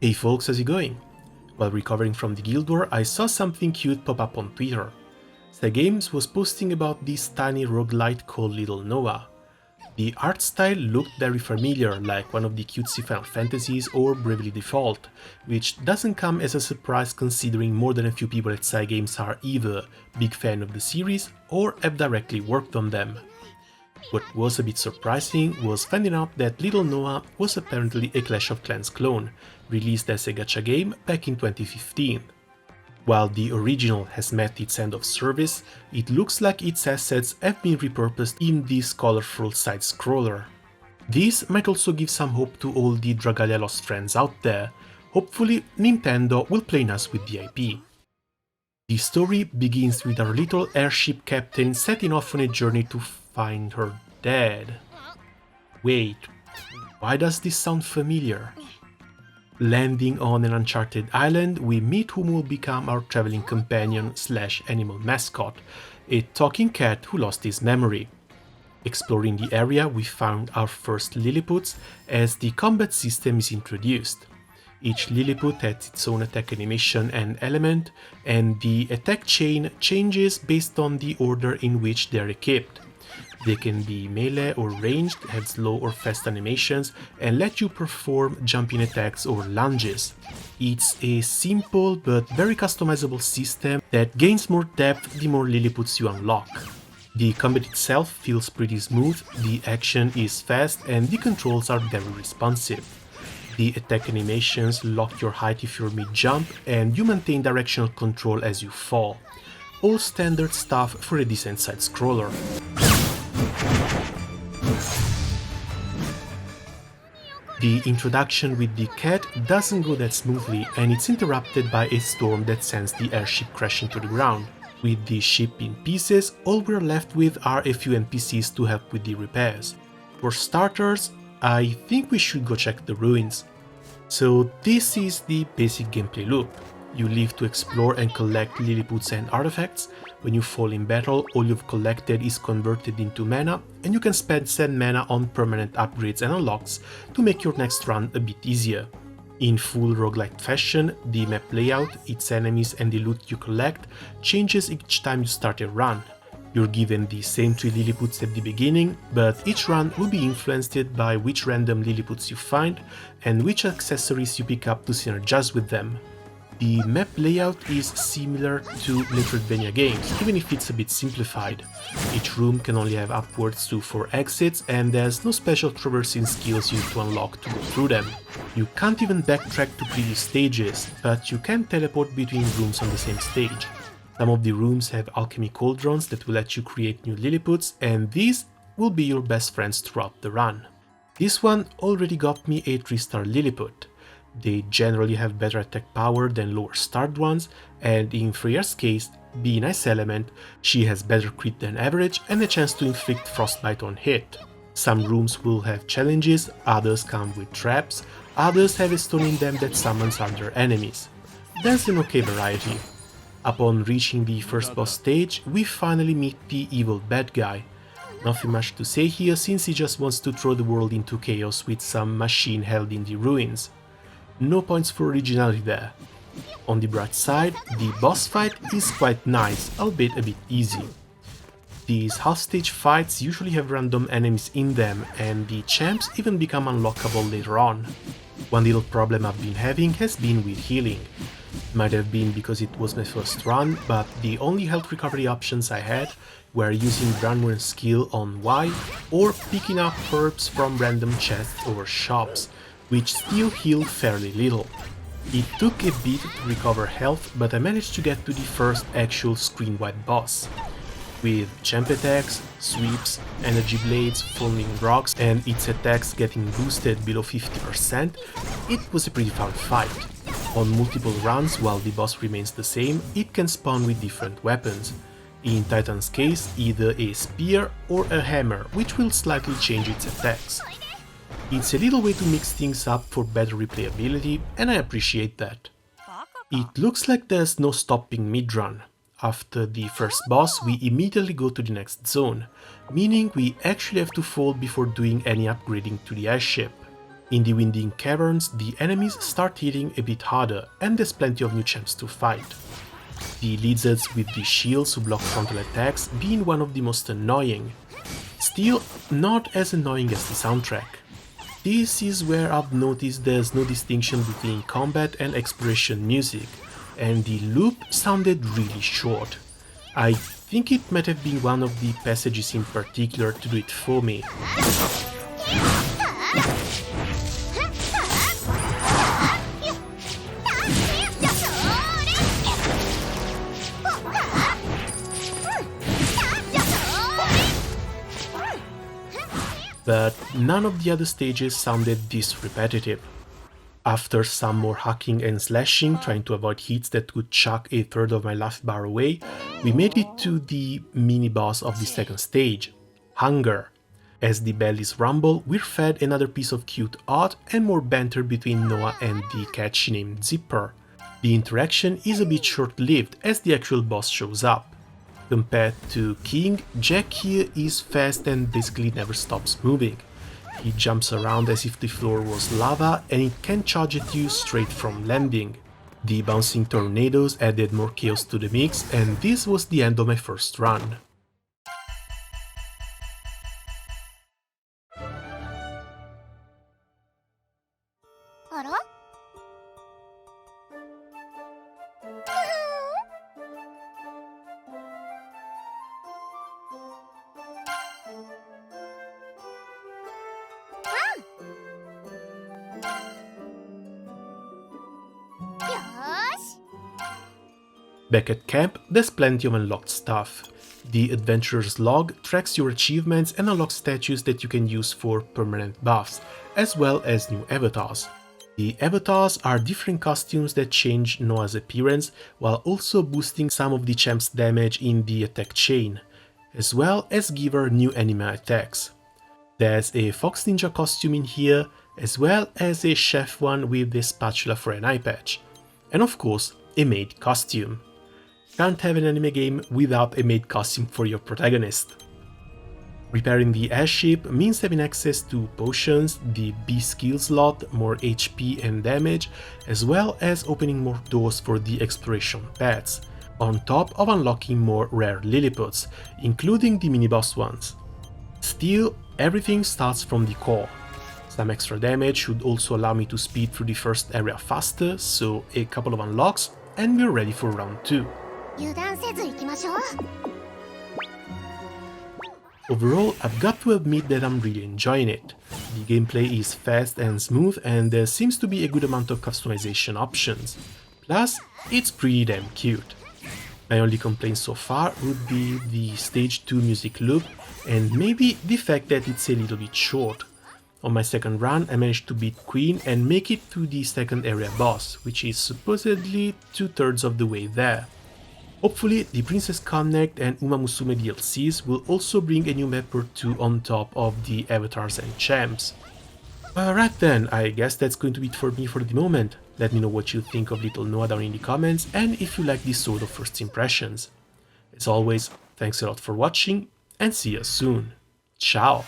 Hey folks, how's it going? While recovering from the guild war, I saw something cute pop up on Twitter. Cygames was posting about this tiny roguelite called Little Noah. The art style looked very familiar, like one of the cutesy Final Fantasies or Bravely Default, which doesn't come as a surprise considering more than a few people at Cygames are either big fan of the series or have directly worked on them. What was a bit surprising was finding out that Little Noah was apparently a Clash of Clans clone, released as a gacha game back in 2015. While the original has met its end of service, it looks like its assets have been repurposed in this colorful side-scroller. This might also give some hope to all the Dragalia Lost friends out there. Hopefully Nintendo will play nice with the IP. The story begins with our little airship captain setting off on a journey to find her dad. Wait, why does this sound familiar? Landing on an uncharted island, we meet whom will become our traveling companion / animal mascot, a talking cat who lost his memory. Exploring the area, we found our first Lilliputs as the combat system is introduced. Each Lilliput has its own attack animation and element, and the attack chain changes based on the order in which they are equipped. They can be melee or ranged, have slow or fast animations, and let you perform jumping attacks or lunges. It's a simple but very customizable system that gains more depth the more Lilliputs you unlock. The combat itself feels pretty smooth, the action is fast, and the controls are very responsive. The attack animations lock your height if you're mid-jump, and you maintain directional control as you fall. All standard stuff for a decent side-scroller. The introduction with the cat doesn't go that smoothly, and it's interrupted by a storm that sends the airship crashing to the ground. With the ship in pieces, all we're left with are a few NPCs to help with the repairs. For starters, I think we should go check the ruins. So this is the basic gameplay loop. You live to explore and collect Lilliputs and artifacts. When you fall in battle, all you've collected is converted into mana, and you can spend said mana on permanent upgrades and unlocks to make your next run a bit easier. In full roguelite fashion, the map layout, its enemies and the loot you collect changes each time you start a run. You're given the same 3 Lilliputs at the beginning, but each run will be influenced by which random Lilliputs you find and which accessories you pick up to synergize with them. The map layout is similar to Metroidvania games, even if it's a bit simplified. Each room can only have upwards to 4 exits, and there's no special traversing skills you need to unlock to go through them. You can't even backtrack to previous stages, but you can teleport between rooms on the same stage. Some of the rooms have alchemy cauldrons that will let you create new Lilliputs, and these will be your best friends throughout the run. This one already got me a 3-star Lilliput. They generally have better attack power than lower starred ones, and in Freya's case, being Ice Element, she has better crit than average and a chance to inflict frostbite on hit. Some rooms will have challenges, others come with traps, others have a stone in them that summons other enemies. There's an okay variety. Upon reaching the first boss stage, we finally meet the evil bad guy. Nothing much to say here since he just wants to throw the world into chaos with some machine held in the ruins. No points for originality there. On the bright side, the boss fight is quite nice, albeit a bit easy. These half-stage fights usually have random enemies in them, and the champs even become unlockable later on. One little problem I've been having has been with healing. Might have been because it was my first run, but the only health recovery options I had were using Brandwurm's skill on Y or picking up herbs from random chests or shops, which still heal fairly little. It took a bit to recover health, but I managed to get to the first actual screen-wide boss. With champ attacks, sweeps, energy blades, falling rocks, and its attacks getting boosted below 50%, it was a pretty fun fight. On multiple runs, while the boss remains the same, it can spawn with different weapons. In Titan's case, either a spear or a hammer, which will slightly change its attacks. It's a little way to mix things up for better replayability, and I appreciate that. It looks like there's no stopping mid-run. After the first boss, we immediately go to the next zone, meaning we actually have to fall before doing any upgrading to the airship. In the winding caverns, the enemies start hitting a bit harder, and there's plenty of new champs to fight. The lizards with the shields who block frontal attacks being one of the most annoying. Still, not as annoying as the soundtrack. This is where I've noticed there's no distinction between combat and exploration music, and the loop sounded really short. I think it might have been one of the passages in particular to do it for me. But none of the other stages sounded this repetitive. After some more hacking and slashing, trying to avoid hits that could chuck a third of my life bar away, we made it to the mini-boss of the second stage, Hunger. As the bellies rumble, we're fed another piece of cute art and more banter between Noah and the cat she named Zipper. The interaction is a bit short-lived as the actual boss shows up. Compared to King, Jack here is fast and basically never stops moving. He jumps around as if the floor was lava and it can charge at you straight from landing. The bouncing tornadoes added more chaos to the mix, and this was the end of my first run. Back at camp, there's plenty of unlocked stuff. The Adventurer's Log tracks your achievements and unlocks statues that you can use for permanent buffs, as well as new avatars. The avatars are different costumes that change Noah's appearance, while also boosting some of the champ's damage in the attack chain, as well as give her new enemy attacks. There's a Fox Ninja costume in here, as well as a chef one with a spatula for an eye patch, and of course a maid costume. Can't have an anime game without a maid costume for your protagonist. Repairing the airship means having access to potions, the B skill slot, more HP and damage, as well as opening more doors for the exploration paths, on top of unlocking more rare Lilliputs, including the mini-boss ones. Still, everything starts from the core. Some extra damage should also allow me to speed through the first area faster, so a couple of unlocks and we're ready for round 2. Overall, I've got to admit that I'm really enjoying it. The gameplay is fast and smooth, and there seems to be a good amount of customization options. Plus, it's pretty damn cute. My only complaint so far would be the stage 2 music loop, and maybe the fact that it's a little bit short. On my second run, I managed to beat Queen and make it to the second area boss, which is supposedly 2/3 of the way there. Hopefully, the Princess Connect and Uma Musume DLCs will also bring a new map or two on top of the avatars and champs. Right then, I guess that's going to be it for me for the moment. Let me know what you think of Little Noah down in the comments and if you like this sort of first impressions. As always, thanks a lot for watching and see you soon. Ciao!